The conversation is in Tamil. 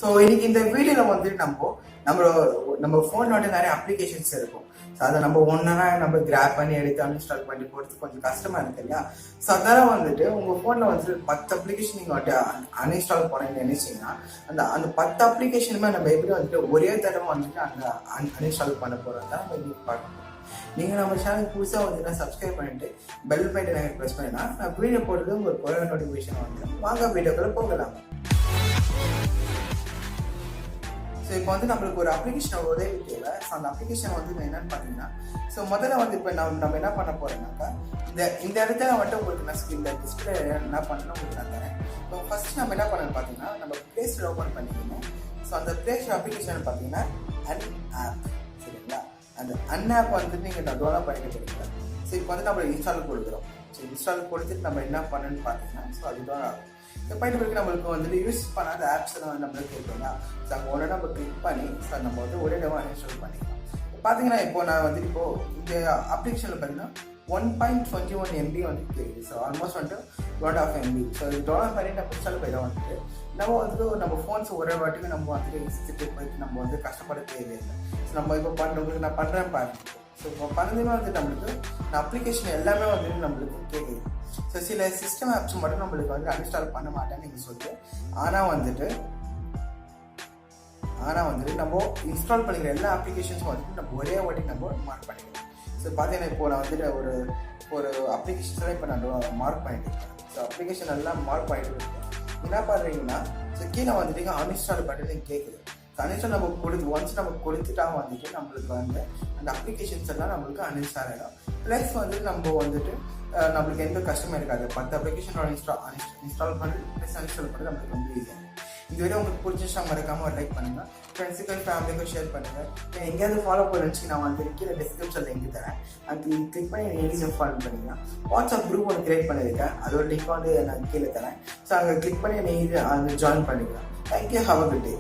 ஸோ இன்னைக்கு இந்த வீடியோவில் வந்துட்டு நம்ம ஃபோனில் வந்து நிறைய அப்ளிகேஷன்ஸ் இருக்கும். ஸோ அதை நம்ம ஒன்றா நம்ம கிராப் பண்ணி எடுத்து அன்இன்ஸ்டால் பண்ணி போகிறது கொஞ்சம் கஷ்டமாக இருக்கு இல்லையா? ஸோ அதெல்லாம் வந்துட்டு உங்கள் ஃபோனில் வந்துட்டு 10 அப்ளிகேஷன் நீங்கள் வந்துட்டு அன்இன்ஸ்டால் பண்ணணும்னு நினைச்சீங்கன்னா அந்த 10 அப்ளிகேஷனுமே நம்ம எப்படி வந்துட்டு ஒரே தடவை வந்துட்டு அந்த அன்இன்ஸ்டால் பண்ண போகிறது தான் நம்ம இன்னைக்கு பார்க்கணும். நீங்கள் நம்ம சேனல் புதுசாக வந்து சப்ஸ்கிரைப் பண்ணிட்டு பெல் பட்டன் ப்ரெஸ் பண்ணினா நான் வீடியோ போடுறது உங்களுக்கு ஒரு நோட்டிஃபிகேஷன் வந்துடும். வாங்க வீடியோக்குள்ள போகலாம். ஸோ இப்போ வந்து நம்மளுக்கு ஒரு அப்ளிகேஷன் உதவி தேவை. ஸோ அந்த அப்ளிகேஷன் வந்து என்னன்னு பார்த்தீங்கன்னா, ஸோ முதல்ல வந்து இப்போ நம்ம என்ன பண்ண போறோம்னாக்கா, இந்த இடத்துல வந்துட்டு உங்களுக்கு நான் இந்த டிஸ்பிளே என்ன பண்ணணும் உங்களுக்கு நான் தரேன். இப்போ ஃபர்ஸ்ட் நம்ம என்ன பண்ணணும் பார்த்தீங்கன்னா, நம்ம ப்ளே ஸ்டோர் ஓப்பன் பண்ணிக்கணும். ஸோ அந்த ப்ளே ஸ்டோர் அப்ளிகேஷன் பார்த்தீங்கன்னா ஆப், சரிங்களா? அந்த ஆப் வந்துட்டு நீங்கள் டவுன்லோட் பண்ணிக்க போறீங்க. ஸோ இப்போ வந்து நம்ம இன்ஸ்டால் கொடுக்குறோம். ஸோ இன்ஸ்டால் கொடுத்துட்டு நம்ம என்ன பண்ணணும்னு பார்த்தீங்கன்னா, ஸோ அதுதான் ஆகும். இந்த பாயிண்ட் வரைக்கும் நம்மளுக்கு வந்துட்டு யூஸ் பண்ணாத ஆப்ஸ் எல்லாம் நம்மளுக்கு இருக்குங்களா? ஸோ அங்கே உடனே நம்ம கிளிக் பண்ணி ஸோ நம்ம வந்து ஒரே இடமா இன்ஸ்டால் பண்ணிக்கலாம். பார்த்தீங்கன்னா இப்போ நான் வந்துட்டு இப்போ இந்த அப்ளிகேஷனில் பார்த்தீங்கன்னா 1.21 MB வந்துட்டு தெரியுது. ஸோ ஆல்மோஸ்ட் வந்துட்டு 1.5 MB. ஸோ இது டவுன்லோட் பண்ணி நம்ம இன்ஸ்டால் போயிடும். வந்துட்டு நம்ம ஃபோன்ஸ் ஒரே வாட்டிக்கு நம்ம வந்துட்டு இன்ஸ்டிட்டு போயிட்டு நம்ம வந்து கஷ்டப்பட தேவையில்லை. ஸோ நம்ம இப்போ பண்ணுறவங்களுக்கு நான் பண்ணுறேன் பாருங்க. ஸோ இப்போ பண்ணதுமே வந்துட்டு நம்மளுக்கு இந்த அப்ளிகேஷன் எல்லாமே வந்துட்டு நம்மளுக்கு கேட்குது. ஸோ சில சிஸ்டம் ஆப்ஸ் மட்டும் நம்மளுக்கு வந்து அன்இன்ஸ்டால் பண்ண மாட்டேன்னு நீங்கள் சொல்லிட்டு ஆனால் வந்துட்டு நம்ம இன்ஸ்டால் பண்ணிக்கிற எல்லா அப்ளிகேஷன்ஸும் வந்துட்டு நம்ம ஒரே வாட்டி நம்ம மார்க் பண்ணிக்கலாம். ஸோ பார்த்தீங்கன்னா இப்போ நான் வந்துட்டு ஒரு அப்ளிகேஷன்ஸ்லாம் இப்போ நான் மார்க் பண்ணிட்டு இருக்கேன். ஸோ அப்ளிகேஷன் எல்லாம் மார்க் பண்ணிட்டு இருக்கேன். என்ன பண்ணுறீங்கன்னா, ஸோ கீழே வந்துட்டு அன்இன்ஸ்டால் பட்டன் கேட்குது. அன்இன்ஸ்டால் ஒன்ஸ் நம்ம கொடுத்துட்டா வந்துட்டு நம்மளுக்கு வந்து அந்த அப்ளிகேஷன்ஸ் எல்லாம் நம்மளுக்கு அன்இன்ஸ்டால் ஆகிடும். ப்ளஸ் வந்துட்டு நம்மளுக்கு எந்த கஷ்டமும் இருக்காது. 10 அப்ளிகேஷனோட இன்ஸ்டால் பண்ணி ப்ளஸ் அன்இன்ஸ்டால் பண்ணி நம்மளுக்கு ரொம்ப ஈஸியாக. இந்த வீடியோ உங்களுக்கு பிடிச்சிச்சா மறக்காம ஒரு லைக் பண்ணுங்க, ஃப்ரெண்ட்ஸுக்கு ஃபேமிலிக்கும் ஷேர் பண்ணுங்க. எங்கேயாவது ஃபாலோ பண்ணுச்சு நான் வந்து கீழே டிஸ்கிரிப்ஷனில் லிங்க் தரேன். அது கிளிக் பண்ணி எங்கேயும் ஃபாலோ பண்ணிக்கலாம். வாட்ஸ்அப் குரூப் ஒன்று கிரியேட் பண்ணியிருக்கேன். அதோட லிங்க் வந்து நான் கீழே தரேன். ஸோ அங்கே கிளிக் பண்ணி நீங்கள் ஜாயின் பண்ணிக்கலாம். Thank you, have a good day.